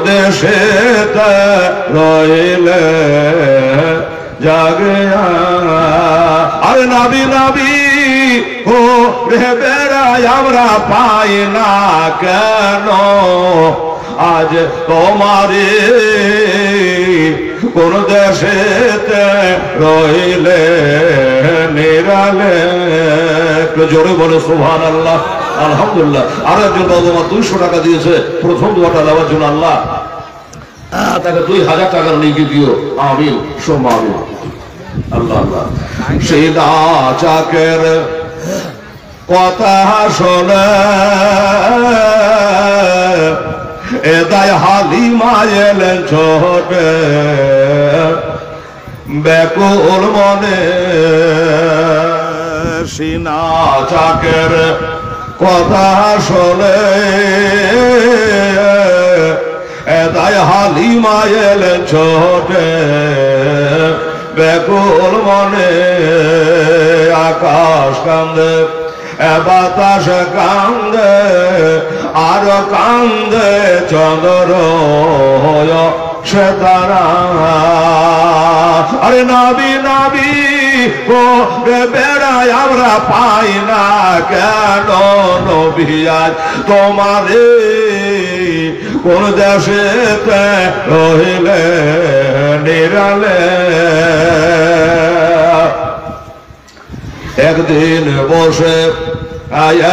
দেশে রইলে জাগে আরে নাবি নাবি ও রে বেড়াই আমরা পাই না কেন আজ তোমারে কোন দেশেতে রইলে নিরালে একটু জোরে বলে সুবহানাল্লাহ আলহামদুলিল্লাহ। আর একজন বাবা 200 টাকা দিয়েছে প্রথম দোয়াটা দেওয়ার জন্য, আল্লাহ তাকে 2000 টাকার নেকি দিও, আমিন সুম্মা আমিন। আল্লাহ আল্লাহ। সেই নাচাকের কথা শোনে এদায় হালিমা এলেন ছোটে ব্যাকুল মনে, সিনা চাকের কথা শোনে এদায় হালিমা এলেন ছোটে ব্যাকুল মনে। আকাশ কান্দে বাতাস কান্দে আর কান্দে চন্দ্র সে তারা। আরে নাবি নাবি ও বেড়াই আমরা পাই না কেন নবী আজ তোমারে কোন দেশেতে রইলে নিরালে। একদিন বসে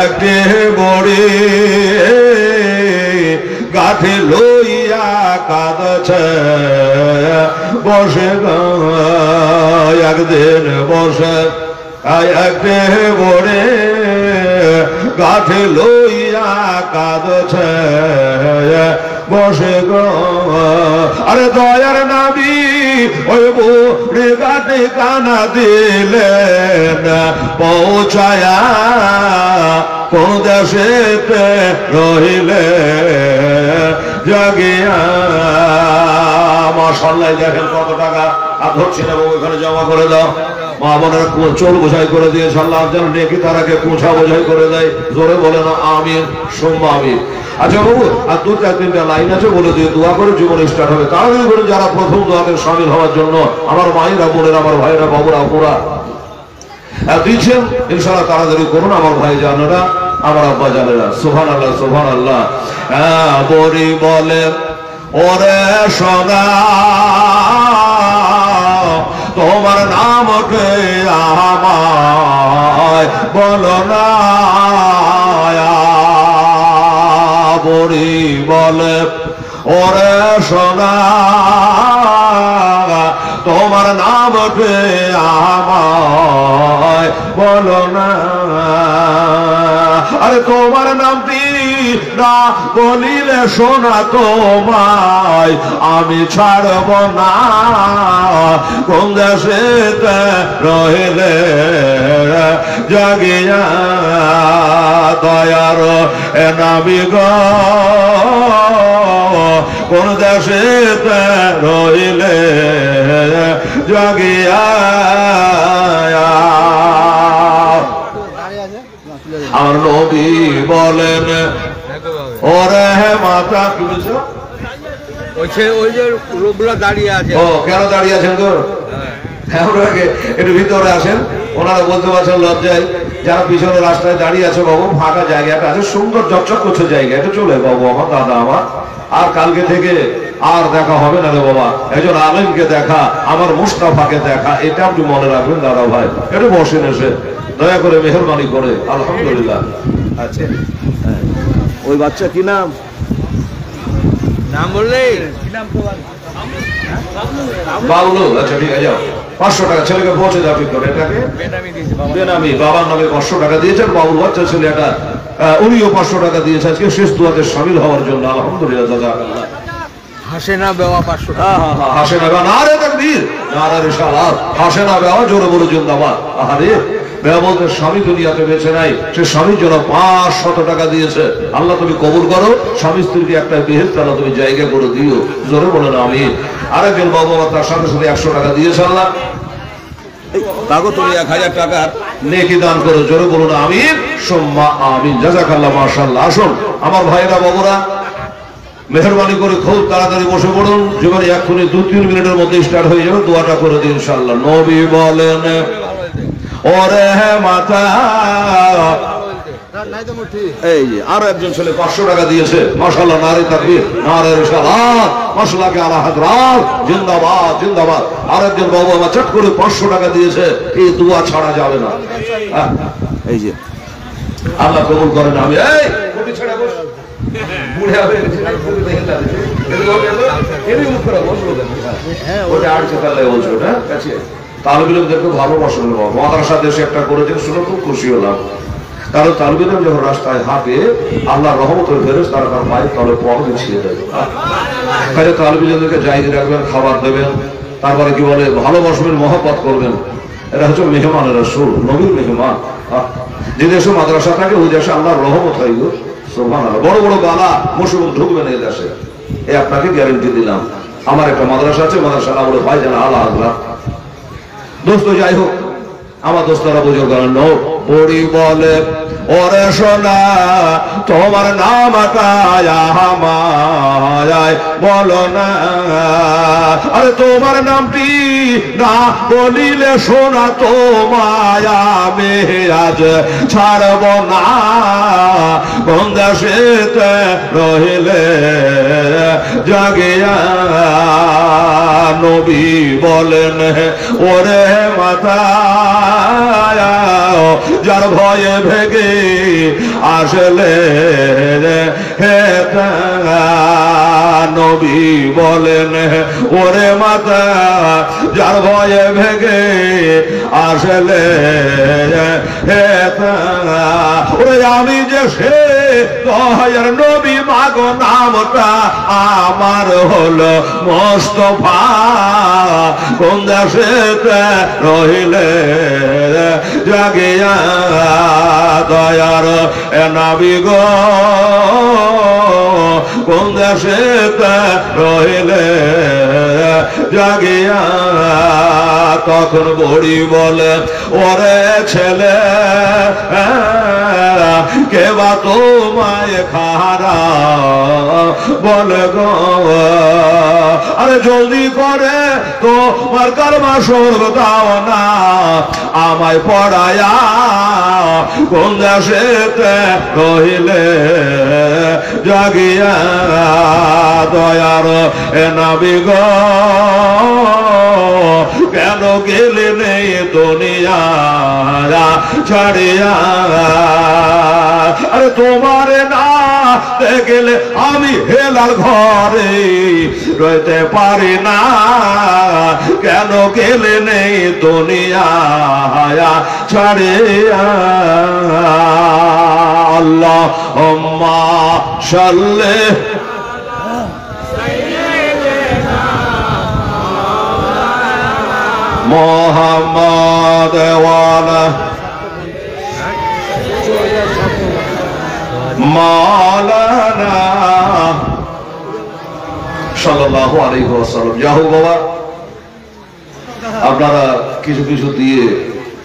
একটি বড়ি গাঠে লইয়া কাঁদছে বসে, একদিন বসে একটি বড়ি গাঠে লইয়া কাঁদছে বসে গো। আরে দয়ার নাবি ওই বুড়ি গাঠে কানা দিলেন পৌঁছায়া কোন দেশেতে রইলে জাগিয়া। মাশাআল্লাহ দেখেন কত টাকা আর ধরছি না বাবু, এখানে জমা করে দাও। মা বোনেরা চোর বোঝাই করে দিয়েছে, আল্লাহ যেন নেকি তারাকে কোঁচা বোঝাই করে দেয়। জোরে বলে না আমিন সুম্মা আমিন। আচ্ছা বাবু আর 2-3টা লাইন আছে বলে দিয়ে দোয়া করে জীবন স্টার্ট হবে। তাড়াতাড়ি করে যারা প্রথম দোয়াতে শামিল হওয়ার জন্য আমার মায়েরা বোনেরা আমার ভাইরা বাবুরা আপুরা দিচ্ছেন, ইনশাআল্লাহ তাড়াতাড়ি করুন আমার ভাই জানেরা আমার আব্বা জানেরা। সুবহানাল্লাহ সুবহানাল্লাহ। বড়ি বলে ওরে সোনা তোমার নামকে আমায় বলো না। বড়ি বলে ওরে সোনা তোমার নামকে আমায় বলো না। আরে তোমার নামটি না বলিলে সোনা তোমায় আমি ছাড়ব না কোন দেশেতে রইলে জাগিয়া। দয়ার এ নাবি গো কোন দেশেতে রইলে জাগিয়া। আমার নবী বলেন ওরে মাতা কি বলছো ওই যে লোকগুলো দাঁড়িয়ে আছে। ও কেন দাঁড়িয়ে আছেন তো? একটু ভিতরে আসেন, ওনারা বলতে পারছেন লজ্জায়। যারা পিছনে রাস্তায় দাঁড়িয়ে আছে বাবু, ফাঁকা জায়গাটা আছে, সুন্দর চকচক করছে জায়গা, এটা চলে বাবু আমার দাদা আমার। আর কালকে থেকে আর দেখা হবে না রে বাবা, একজন আলেমকে দেখা, আমার মুস্তাফাকে দেখা, এটা আপনি মনে রাখবেন দাদা ভাই। একটু বসেন এসে দয়া করে মেহরবানি করে। আলহামদুলিল্লাহ। আচ্ছা ওই বাচ্চা কি নাম? নাম বললে বাবলু। আচ্ছা ঠিক আছে, যাও 500 টাকা ছেলেকে পৌঁছে যাও। ঠিক করে এটাকে বেনামি বাবার নামে 500 টাকা দিয়েছেন বাবুল বাচ্চা ছেলে এটা, উনিও 500 টাকা দিয়েছে আজকে শেষ দোয়াতে শামিল হওয়ার জন্য। আলহামদুলিল্লাহ দাদা। হাসেনা বেওয়া 500 টাকা। হাসেনা বেওয়া নারে তাকবীর নারে রিসালাত। হাসেনা বেওয়া জোরে বলে জিন্দাবাদ। আরে বেওয়া বলতে স্বামী দুনিয়াতে বেঁচে নাই, সে স্বামীর জন্য 500 টাকা দিয়েছে। আল্লাহ তুমি কবুল করো, স্বামী স্ত্রীকে একটা বেহেশত আল্লাহ তুমি জায়গা করে দিও। জোরে বলে না আমি। আরেকজন বাবু তার সাথে সাথে 100 টাকা দিয়েছে। আল্লাহ তাকে তুমি 1000 টাকার নেকি দান করো। জোরে বলো না আমিন সুম্মা আমিন। জাযাকাল্লাহ মাশাআল্লাহ। আসুন আমার ভাইরা বাবুরা মেহরবানি করে খুব তাড়াতাড়ি বসে পড়ুন, যেখানে এক্ষুনি 2-3 মিনিটের মধ্যে স্টার্ট হয়ে যাবে। দোয়াটা করে দিন ইনশাআল্লাহ। নবী বলেন, ওরে মাতা, এই যে আরো একজন ছেলে 500 টাকা দিয়েছে। মাশাআল্লাহ, নারে তাকবীর, নারে রিসালাত, মাশাআল্লাহ আলা হাজরাত, জিন্দাবাদ জিন্দাবাদ। আরেকজন বাবু আমার চট করে 500 টাকা দিয়েছে। এই দোয়া ছাড়া যাবে না। এই যে আল্লাহ কবুল করেন। আমি এই কোটি ছেড়ে বস, বুড়ে হবে এরই মুখ করে বসলো দেন। হ্যাঁ, ওটা আটকে তাহলে বলছো না কাছে তালবিলমদেরকে ভালোবাসেন। মাদ্রাসা দেশে একটা করেছেন, শুনে খুব খুশি হলাম। কারণ তালবিলম যখন রাস্তায় হাঁটে, আল্লাহর রহমতের ফেরেশতা তার পায়ের তলে পা বিছিয়ে দেয়। কাজে তালবিলমদেরকে জায়গা রাখবেন, খাবার দেবেন, তারপরে কি বলে ভালোবাসবেন, মহব্বত করবেন। এরা হচ্ছে মেহমানের রাসূল, নবীর মেহমান। যে দেশে মাদ্রাসা থাকে ওই দেশে আল্লাহর রহমত হয় গো। সুবহানাল্লাহ। বড় বড় বালা মুসিবত ঢুকবে না এই দেশে, এই আপনাকে গ্যারান্টি দিলাম। আমার একটা মাদ্রাসা আছে, মাদ্রাসা নাম হলো ভাইজান আলা হাজরাত। দোস্ত যাই হোক, আমার দোস্তরা বুঝে গেল। পড়ি বলে, ওরে সোনা তোমার নামটা আমায় বলো না। আরে তোমার নামটি না বলিলে সোনা তোমায় আমি আজ ছাড়ব না। কোন দেশেতে রহিলে জাগিয়া নবী বলেন, ওরে মাতা, যার ভয়ে ভেগে আসলে হে নবী বলেন, ওরে মাতা, যার ভয়ে ভেগে আসলে হে ওরে আমি যে সে দয়ার নবী, মাগো নামটা আমার হলো মোস্তফা। কোন দেশেতে রহিলে জাগিয়া দয়ার নবী গো, কোন দেশেতে রহিলে জাগিয়া। তখন বড়ি বলে, ওরে ছেলে কে বা তোমায় খারা বলে গো। আরে জলদি করে তোমার কারমা স্বর্গ দাও না, আমায় পড়ায়া কোন দেশেতে রহিলে জাগিয়া দয়ার নবী গো, কেন গেলে নেই দুনিয়া ছাড়িয়া। আরে তোমার না দেখলে আমি হেলার ঘরে রইতে পারি না, কেন গেলে নেই দুনিয়া ছাড়িয়া। আল্লাহুম্মা সাল্লি মুহাম্মাদ ওয়া আলা মাওলানা সাল্লাল্লাহু আলাইহি ওয়াসাল্লাম। যা হোক বাবা, আপনারা কিছু কিছু দিয়ে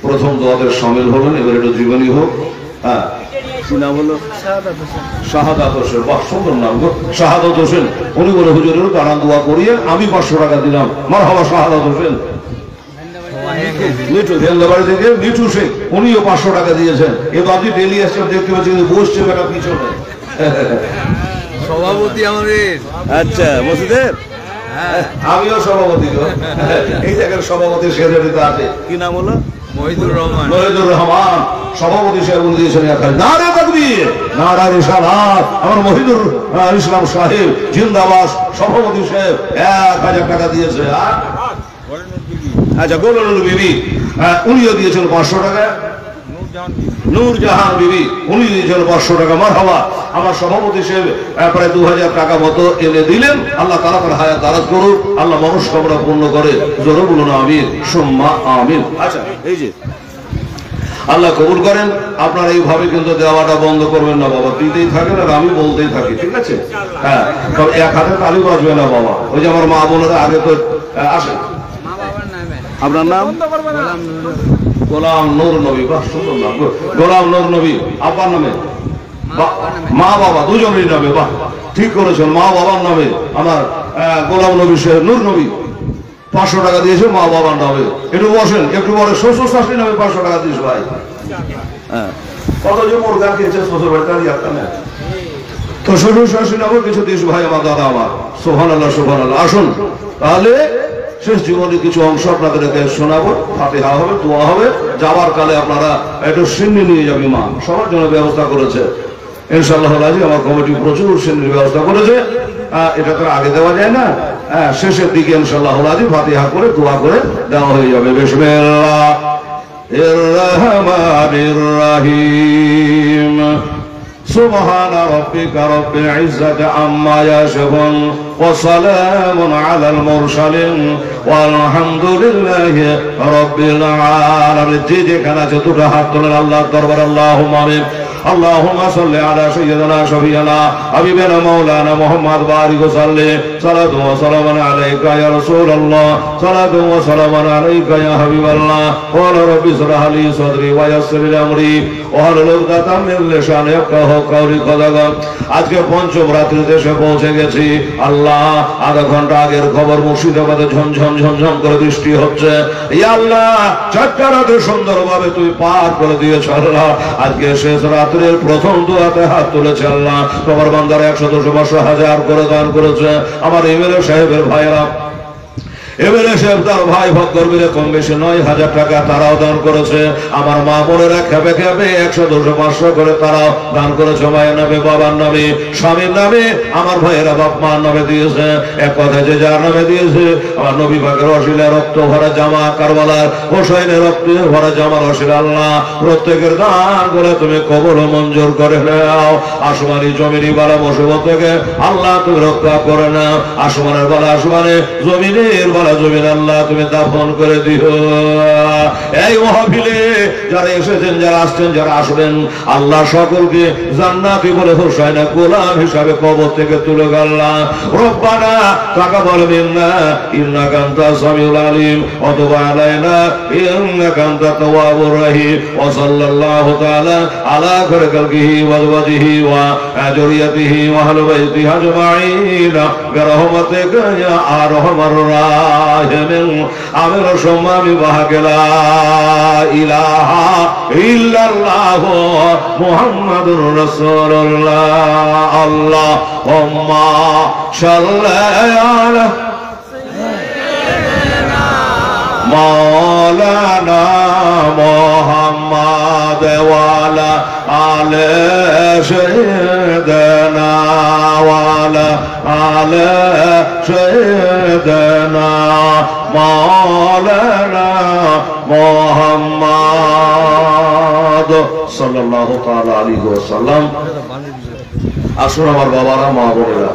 প্রথম দোয়াদের শামিল হলেন। এবার একটু জীবনী হোক। হ্যাঁ, কি নাম হলো? শাহাদাত হোসেন। বাহ, সুন্দর নাম গো, শাহাদাত হোসেন। উনি বলে হুজুরের কারান দোয়া করিয়ে আমি 500 টাকা দিলাম। মারহাবা শাহাদাত হোসেন। মিঠু দেলবাড়ি থেকে মিঠু শেখ, উনিও 500 টাকা দিয়েছেন। এ বাদি ডেলি আসছে, দেখতে পাচ্ছি বসছে বেটা পিছনে। সভাপতি আমাদের। আচ্ছা, মসজিদের আমিও সভাপতি গো। এই জায়গার সভাপতি সেক্রেটারিতে আছে। কি নাম হলো? মহিদুর রহমান। মহিদুর রহমান সভাপতি সাহেব দিয়েছেন। নারে তাকবীর, নারে রিসালাত। আমার মহিদুর ইসলাম সাহেব জিন্দাবাদ। সভাপতি সাহেব 1000 টাকা দিয়েছে। আচ্ছা, গোলানুর বিবি উনিও দিয়েছেন 500 টাকা। নূরজাহান বিবি উনি দিয়েছেন 500 টাকা। মারহাবা। আমার সভাপতি সাহেব প্রায় 2000 টাকা মতো এনে দিলেন। আল্লাহ তাআলা তার হায়াত দারাজ করুন, আল্লাহ মনস্কামনা পূর্ণ করে। জোরে বলুন আমিন, সুম্মা আমিন। আচ্ছা, এই যে আল্লাহ কবুল করেন। আপনারা এইভাবে কিন্তু দেওয়াটা বন্ধ করবেন না বাবা, দিতেই থাকেন আর আমি বলতেই থাকি, ঠিক আছে? হ্যাঁ, তবে এক হাতে তালি বাজবে না বাবা। ওই যে আমার মা বোনেরা আগে তো আসে। আপনার নাম? গোলাম নূর নবী। বাহ, সুন্দর নাম, গোলাম নূর নবী। আব্বার নামে মা বাবা দুজনেরই নামে। বাহ, ঠিক করেছেন, মা বাবার নামে। আমার গোলাম নবী নূর নবী 500 টাকা দিয়েছে মা বাবার নামে। একটু বসেন, একটু পরে শ্বশুর শাশুড়ি নামে 500 টাকা দিয়েছে ভাই। হ্যাঁ, কত যে মুরগা খেয়েছে শ্বশুর বাড়িতে একটা নেই তো শ্বশুর শাশুড়ি নামে কিছু দিস ভাই আমার, দাদা আমার। সুবহানাল্লাহ সুবহানাল্লাহ। আসুন তাহলে শেষ জীবনে কিছু অংশ আপনাদেরকে শোনাবো, ফাতিহা হবে, দোয়া হবে। যাওয়ার কালে আপনারা একটু সিন্নি নিয়ে যাবে, মা সবার জন্য ব্যবস্থা করেছে ইনশাআল্লাহ। আমার কমিটি প্রচুর সিন্নির ব্যবস্থা করেছে। এটা তো আগে দেওয়া যায় না, শেষের দিকে ইনশাআল্লাহ ফাতিহা করে দোয়া করে দেওয়া হয়ে যাবে। বিসমিল্লাহির রহমানির রহিম। سبحان ربك رب العزة عما يصفون وسلام على المرسلين والحمد لله رب العالمين। যে যেখানে আছে দুটো হাত তোলেন আল্লাহর দরবারে আল্লাহুম্মা আমিন। اللهم صل على سيدنا شفيعنا حبيبنا مولانا محمد بارك وسلم صلاة وسلاما عليك يا رسول الله صلاة وسلاما عليك يا حبيب الله قال رب اشرح لي صدري ويسر لي امري واحلل عقدة من لساني يفقهوا قولي। খোদাগণ, আজকে পঞ্চম রাত্রিতে এসে পৌঁছে গেছি। আল্লাহ, আধা ঘন্টা আগের খবর মুর্শিদাবাদে ঝমঝম ঝমঝম করে বৃষ্টি হচ্ছে। ইয়া আল্লাহ, 4টা রাতে সুন্দরভাবে তুই পার করে দিয়েছ আল্লাহ। আজকে শেষ রাত্রের প্রথম দোয়াতে হাত তুলেছে আল্লাহ। তোমার বান্দার 100-200 করে দান করেছে। আমার এমএলএ সাহেবের ভাইয়েরা, এমএলএ সাহেব তার ভাই ভক্তর মিলে কম বেশি 9,000 টাকা তারাও দান করেছে। আমার মা বোনেরা খেপে খেপে 100-200-500 করে তারাও দান করেছে। মায়ের নামে, বাবার নামে, স্বামীর নামে, আমার ভাইয়েরা বাপ মার নামে দিয়েছে। এক কথা যে যার নামে দিয়েছে, আমার নবী পাকের অশিলা রক্ত ভরা জামা, কারবালার হোসেনের রক্ত ভরা জামার অশিলা আল্লাহ প্রত্যেকের দান করে তুমি কবুল মঞ্জুর করে নাও। আসমানি জমিনি বালা মুসিবত থেকে আল্লাহ তুমি রক্ষা করে নাও। আসমানের বালা আসমানে, জমিনের বালা জমিন আল্লাহ তুমি দাফন করে দিও। এই মাহফিলে যারা এসেছেন, যারা আসছেন, যারা আসবেন, আল্লাহ সকলকে জান্নাতি বলে হোসাইনা গোলাম হিসাবে কবর থেকে তুলে আল্লাহ রব্বানা তাকাব্বাল মিন্না ইন্নাকা আনতাস সামিউল আলিম ওয়া তুব আলাইনা ইন্নাকা আনতাত তাওয়াবুর রহিম ওয়া সাল্লাল্লাহু তাআলা আলা খালিকিহি ওয়া আজওয়াজিহি ওয়া যুররিয়াতিহি ওয়া আহলি বাইতিহি আজমাইন বিরহমাতিকা ইয়া আরহামার রাহিমিন। আমির সম্মানি বাহাকেলা ইলাহা ইল্লাল্লাহ মুহাম্মাদুর রাসূলুল্লাহ। আল্লাহুম্মা সাল্লি আলা মাওলানা মুহাম্মাদ ওয়া আলা আলি সাইয়্যিদিনা ওয়া আলা আলি সাইয়্যিদিনা মাওলানা মুহাম্মাদ সাল্লাল্লাহু তাআলা আলাইহি ওয়াসাল্লাম। আসুন আমার বাবারা, মা বোনেরা,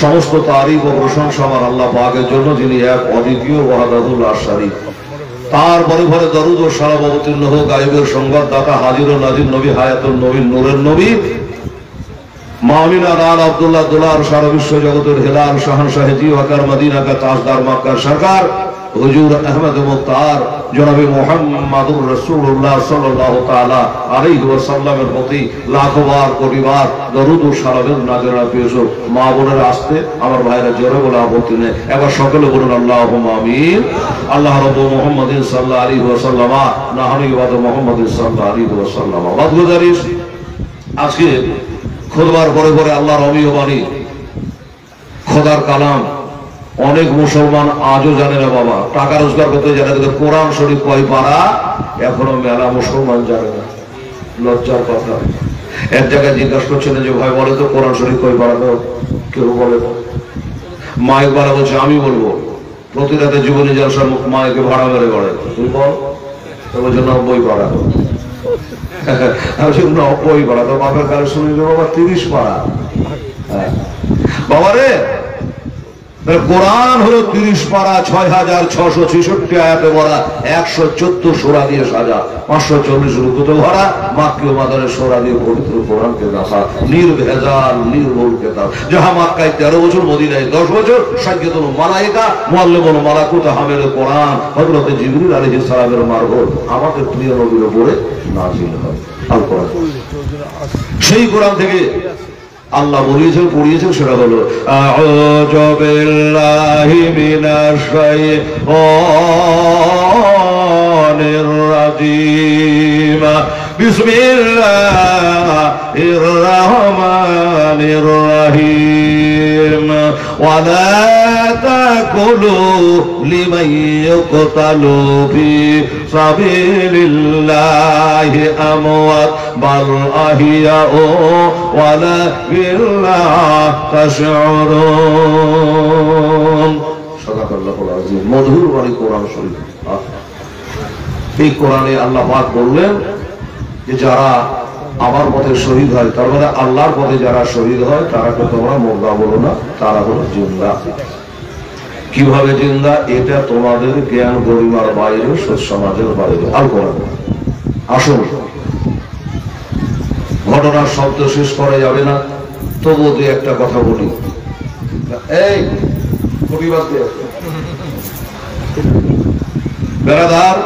সমস্ত তারিফ ও প্রশংসা আমার আল্লাহ পাকের জন্য, যিনি এক অদ্বিতীয় ওয়াহদাতুল আশারিক। তার পরে পরে দরুদ ও সালাম অবতীর্ণ হোক গায়েবের সংবাদদাতা, হাজির ও নাজির নবী, হায়াতুল নবী, নূরের নবী, মামিনা রান আব্দুল্লাহ দুলার, সারা বিশ্ব জগতের হেলাল শাহনশাহ জিওয়াকার মদিনা কা তাজদার মক্কার সরকার হুজুর আহমদ মুখতার জনাবে মুহাম্মাদুর রাসূলুল্লাহ সাল্লাল্লাহু তাআলা আলাইহি ওয়াসাল্লামের প্রতি লাখো বার কোটি বার দরুদ ও সালামের নাযিরা পেশ হোক। মা বোনেরা আসতে, আমার ভাইরা জোরে বলে আপত্তি নেই, এবার সকলে বলুন আল্লাহুম্মা আমিন। আল্লাহ রাব্বু মুহাম্মাদিন সাল্লাল্লাহু আলাইহি ওয়াসাল্লাম নাহনি ওয়া মুহাম্মাদিন সাল্লাল্লাহু আলাইহি ওয়াসাল্লাম। বাদগুজারিশ, আজকে খুতবার পরে পরে আল্লাহর অমীয় বাণী, খোদার কালাম অনেক মুসলমান আজও জানে না বাবা। টাকা রোজগার করতে জানে, কিন্তু কোরআন শরীফ কয় পারা এখনো মেলা মুসলমান জানে না। লজ্জার কথা। এক জায়গায় জিজ্ঞাসা করছিলেন যে ভাই বলে তো কোরআন শরীফ কয় পারা, তো কেউ বলে না। মাইক বাড়া বলছে আমি বলবো। প্রতি রাতে জীবনী জলসার মুখ মাইকে ভাড়া মেরে গড়ে, তুই বল। তো বলছে 90 পারা। আমি 90 পারা, তো বাপের কালে শুনে বাবা 30 পারা। বাবা রে, কোরআন হলো 30 পারা, 6666 আয়াতে ভরা, 114 সূরা দিয়ে সাজা, 540 রুকুতে ভরা, মাক্কি ও মাদানের সূরা দিয়ে পবিত্র কোরআনকে দেখা, নির্ভেজাল নির্ভুল কিতাব। যাহা মক্কায় 13 বছর, মদিনায় 10 বছর, সাজ্জাতুল মালায়েকা মুআল্লিমুল মালাকুত হামিল কোরআন হযরত জিবরিল আলাইহিস সালামের মারফত আমাদের প্রিয় নবীর উপরে নাযিল হয়। আল কোরআন সেই কোরআন থেকে আল্লাহ বলিয়েছেন, পড়িয়েছেন, সেটা হলো আউযু বিল্লাহি মিনাশ শাইতানির রাজিম বিসমিল্লাহির রাহমানির রাহিম ওয়ালা তাকুলু লিমান ইয়ুকতালু ফি সাবিলিল্লাহি আমওয়াত বাল আহিয়াউ ওয়ালাকিন লা তাশউরুন। সাদাকাল্লাহুল আযীম। মধুর বাণী কোরআন শরীফ। এই কোরআনে আল্লাহ পাক বললেন যে যারা আমার পথে শহীদ হয়, তার মানে আল্লাহর পথে যারা শহীদ হয় তারাকে তোমরা মুর্দা বলো না, তারা হলো জিন্দা। কিভাবে জিন্দা? এটা তোমাদের জ্ঞান গরিমার বাইরে, সমাজের বাইরে। আর কোরআন আসুন, ঘটনার শব্দ শেষ করা যাবে না, তবু দুই একটা কথা বলি। এই বেড়াদার,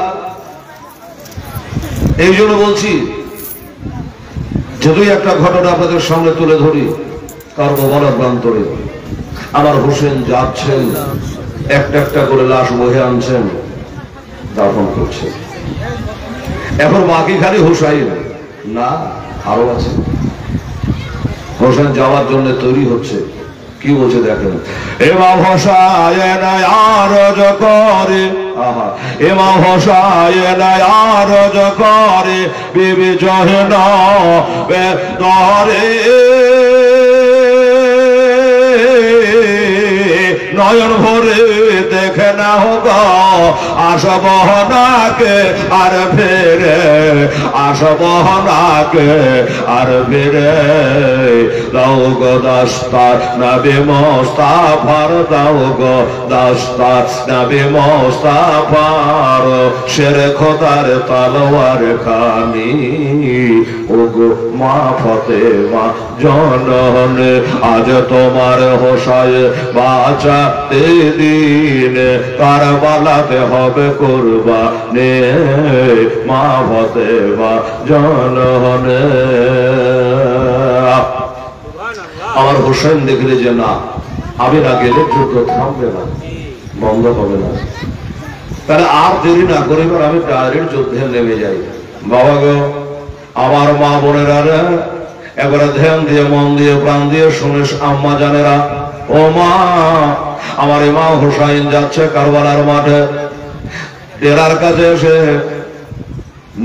এই জন্য বলছি, যদি একটা ঘটনা আপনাদের সামনে তুলে ধরি, তার মোবারক প্রান্তরে আমার হোসেন যাচ্ছেন, একটা একটা করে লাশ বহে আনছেন, দাফন করছে। এখন বাকি খালি হোসাইন না, আরো আছে। হোসেন যাওয়ার জন্য তৈরি হচ্ছে। কি বলছে দেখেন, ইমাম হোসাইন আরজ করে, ইমাম হোসাইন আরজ করে বিবি জহনব দরে, নয়ন ভরে দেখে না হোক আসবহনাকে আর ফেরে, আসবহনাকে আর ফেরে। দাও গো দাস্তার নবী মুস্তাফার, দাও গো দাস্তার নবী মুস্তাফার, শের খোদার তলোয়ার খানি, ও গো মা ফাতেমা জননী, আজ তোমার হোসাইন বাঁচাতে দিন, কারবালাতে হবে কুরবানি, মা ফাতেমা জননী। আমার হোসেন দেখলে যে না, আমি না গেলে যুদ্ধ থামবে না, বন্ধ হবে না, তাহলে আর দেরি না করে আমি ডাইরেক্ট যুদ্ধে নেমে যাই। বাবা গো, আমার মা বোনেরা এবারে ধ্যান দিয়ে, মন দিয়ে, প্রাণ দিয়ে শুনে আম্মা জানেরা, ও মা, আমার ইমাম হোসাইন যাচ্ছে কারবালার মাঠে। টেরার কাছে এসে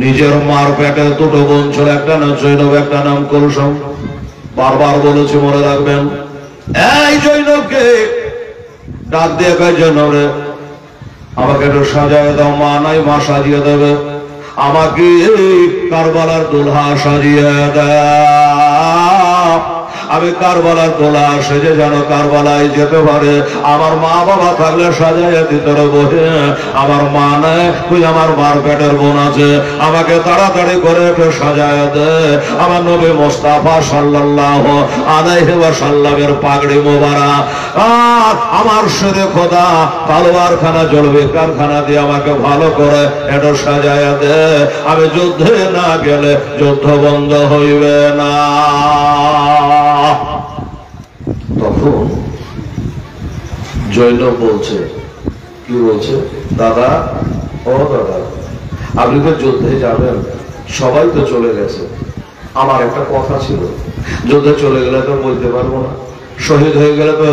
নিজের মার পেটে দুটো বোন ছিল, একটা নাম জৈনব, একটা নাম কুলসুম। বারবার বলেছে, মনে রাখবেন। এই জৈনবকে ডাক দিয়ে কয়, জৈনব রে, আমাকে একটু সাজায় দাও। মা নাই, মা সাজিয়ে দেবে। আমাকে কারবালার দুলহা সাজিয়ে দাও, আমি কারবালার দোলা সেজে যেন কারবালায় যেতে পারে। আমার মা বাবা থাকলে সাজাইয়া ভিতরে বসে, আমার মা নেই, তুই আমার মার পেটের বোন আছে, আমাকে তাড়াতাড়ি করে একটু সাজায় দে। আমার নবী মুস্তাফা সাল্লাল্লাহু আলাইহি ওয়াসাল্লামের পাগড়ি মোবারক আর আমার শেরে খোদা তলোয়ার খানা জ্বলবে কারখানা দিয়ে আমাকে ভালো করে একটু সাজায় দে। আমি যুদ্ধে না গেলে যুদ্ধ বন্ধ হইবে না। তখন জৈনব বলছে, কি বলছে, দাদা, ও দাদা, আপনি তো যুদ্ধে যাবেন, সবাই তো চলে গেছে, আমার একটা কথা ছিল, যুদ্ধে চলে গেলে তো বলতে পারবো না, শহীদ হয়ে গেলে তো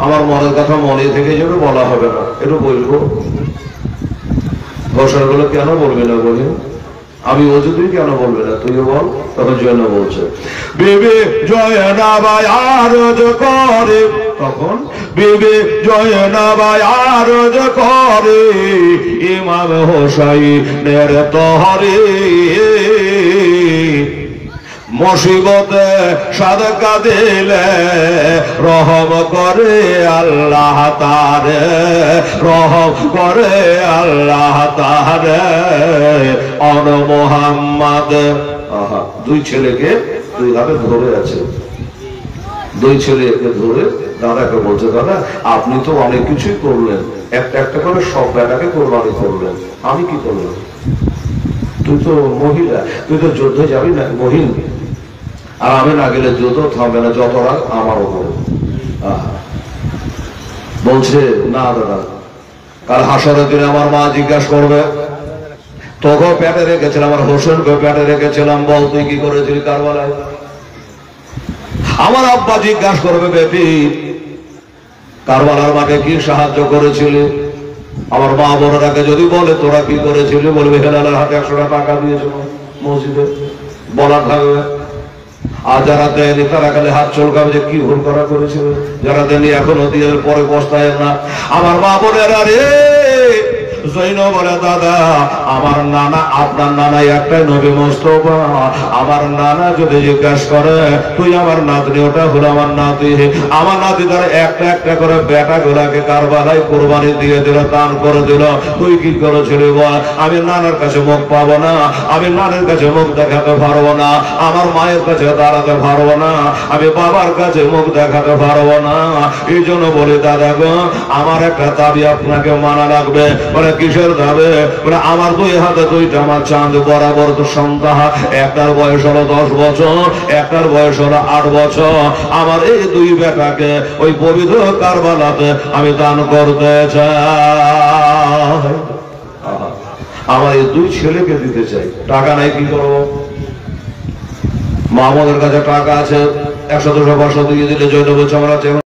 আমার মনের কথা মনে থেকে যাবে, বলা হবে না, একটু বলবো। ঘোষণাগুলো কেন বলবে না বলি, আমি ও যদি কেন বলবে না, তুইও বল। তখন জৈনব বলছে, বিবি জয়নব আরজ করে, তখন বিবি জয়নব আরজ করে ইমাম হোসাইনের তহরে, মুসিবতে সাদকা দিলে রহম করে আল্লাহ তারে, রহম করে আল্লাহ তারে। অন মোহাম্মদ, দুই ছেলেকে দুই হাতে ধরে আছে, দুই ছেলেকে ধরে দাদাকে বলছে, দাদা আপনি তো অনেক কিছুই করলেন, একটা একটা করে সব বেটাকে কোরবানি করলেন, আমি কি করলাম? তুই তো মহিলা, তুই তো যুদ্ধে যাবি না, মহিলা, আর আমি না গেলে যুদ্ধ থামবে না, যত রাগ আমার উপরে। বলছে না দাদা, কাল হাসরের দিনে আমার মা জিজ্ঞাসা করবে, তোকেও পেটে রেখেছিলাম, আমার হোসেনকে পেটে রেখেছিলাম, বল তুই কি করেছিলি কারবালায়। আমার আব্বা জিজ্ঞাসা করবে, বেটি কারবালার মাঠে কি সাহায্য করেছিলি। আমার মা বোনেরাকে যদি বলে তোরা কি করেছিলি, বলবে হেলালের হাতে 100 টাকা দিয়েছিল মসজিদে, বলা থাকবে। আর যারা দেয়নি তারা খালি হাত চলকাবে যে কি ভুল করা করেছিল। যারা দেয়নি এখনো দিয়ে পরে পস্তায় না। আমার মা বোনেরা রে, জৈনব বলে দাদা আমার নানা, আপনার নানা একটাই নবী মুস্তাফা, আমার নানা যদি জিজ্ঞাসা করে তুই আমার নাতনি, ওটা হলো আমার নাতি, আমার নাতি তারা একটা একটা করে বেটা গুলাকে কারবালায় কোরবানি দিয়ে দিল, দান করে দিল, তুই কি করেছিলি বল। আমি নানার কাছে মুখ পাবো না, আমি নানের কাছে মুখ দেখাতে পারবো না, আমার মায়ের কাছে দাঁড়াতে পারবো না, আমি বাবার কাছে মুখ দেখাতে পারবো না। এই জন্য বলি দাদা গো, আমার একটা দাবি আপনাকে মানা লাগবে। বলে কিসের দাবি? বলে আমার 2 হাতে 2টা আমার চাঁদ বরাবর তো সন্তান, একটার বয়স হলো 10 বছর, একটার বয়স হলো 8 বছর। আমার এই 2 বেটাকে ওই পবিত্র কারবালাতে আমি দান করতে চাই। আমার এই 2 ছেলেকে দিতে চাই, টাকা নাই কি করবো? মা আমাদের কাছে টাকা আছে, 100-200 দিয়ে দিলে জৈন বলছে আমরা